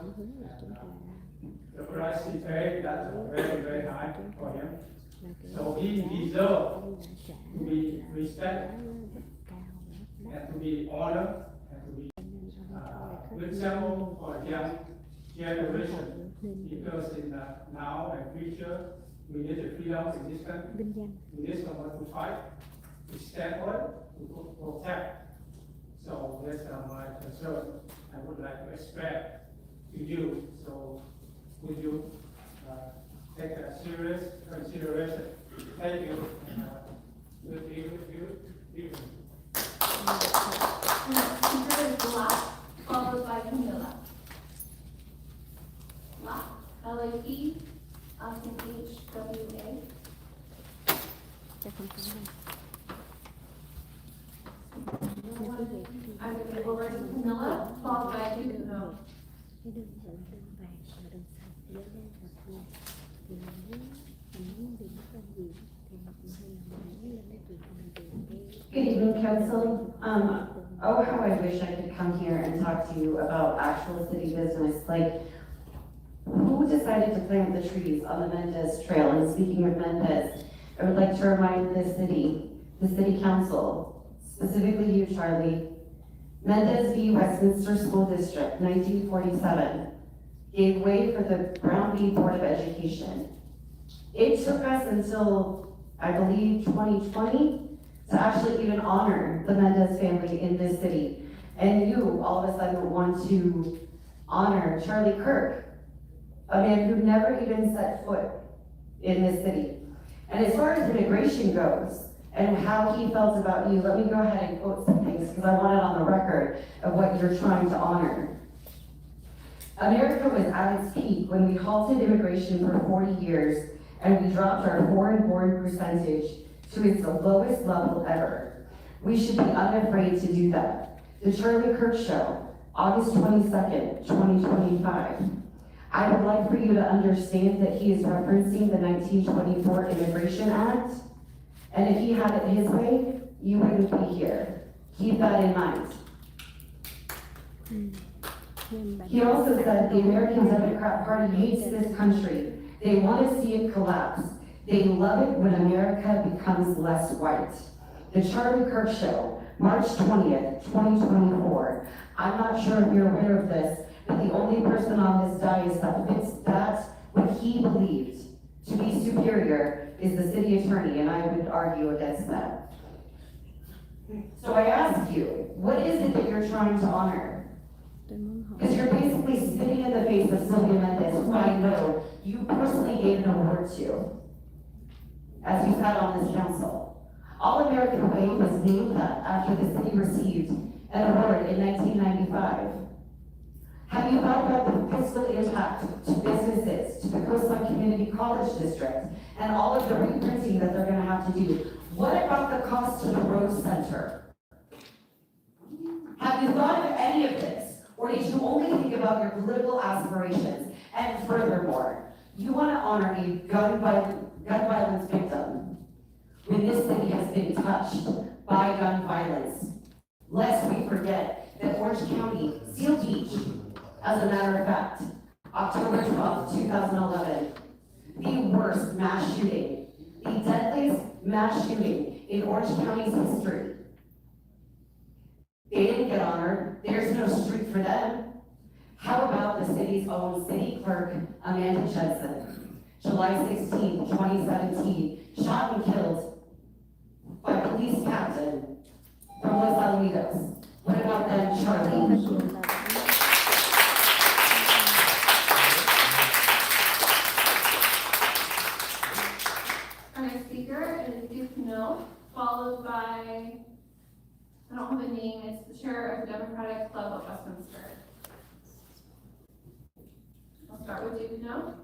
the price he paid, that's very, very high for him. So he deserves to be respected and to be honored and to be good example for young generation, because in the now and future we need the freedom in this country. We need someone to fight, to stand for it, to protect. So that's my concern. I would like to express to you. So would you take a serious consideration? Thank you. Good evening. Speaker is Black, followed by Camilla. Black, L-A-P, H-W-A. I'm going to go over to Camilla, followed by Duke. Good evening, Council. Oh, how I wish I could come here and talk to you about actual city business. Like, who decided to plant the trees on the Mendez Trail? And speaking of Mendez, I would like to remind the city council, specifically you, Charlie, Mendez v. Westminster School District, 1947, gave way for the Brown v. Board of Education. It took us until, I believe, 2020 to actually even honor the Mendez family in this city. And you, all of a sudden, want to honor Charlie Kirk, a man who never even set foot in this city. And as far as immigration goes, and how he felt about you, let me go ahead and quote some things, because I want it on the record of what you're trying to honor. America was at its peak when we halted immigration for 40 years, and we dropped our foreign-born percentage to its lowest level ever. We should be unafraid to do that. The Charlie Kirk Show, August 22nd, 2025. I would like for you to understand that he is referencing the 1924 Immigration Act, and if he had it his way, you wouldn't be here. Keep that in mind. He also said the American Democrat Party hates this country. They want to see it collapse. They love it when America becomes less white. The Charlie Kirk Show, March 20th, 2024. I'm not sure if you're aware of this, but the only person on this dais that fits that what he believed to be superior is the city attorney, and I would argue against that. So I ask you, what is it that you're trying to honor? Because you're basically spitting in the face of Sylvia Mendez, who I know you personally gave an award to, as you sat on this council. All American Way was named that after the city received an award in 1995. Have you thought about the fiscal impact to businesses, to the Coastline Community College District, and all of the reprinting that they're going to have to do? What about the cost to the Rose Center? Have you thought of any of this? Or did you only think about your political aspirations? And furthermore, you want to honor a gun violence victim when this city has been touched by gun violence. Lest we forget that Orange County, Seal Beach, as a matter of fact, October 12th, 2011, the worst mass shooting, the deadliest mass shooting in Orange County's history. They didn't get honored. There's no street for them. How about the city's own city clerk, Amanda Judson, July 16, 2017, shot and killed by a police captain from Los Alamitos? What about them, Charlie? Our next speaker is Duke No, followed by, I don't have a name, it's the chair of the Democratic Club of Westminster. I'll start with Duke No.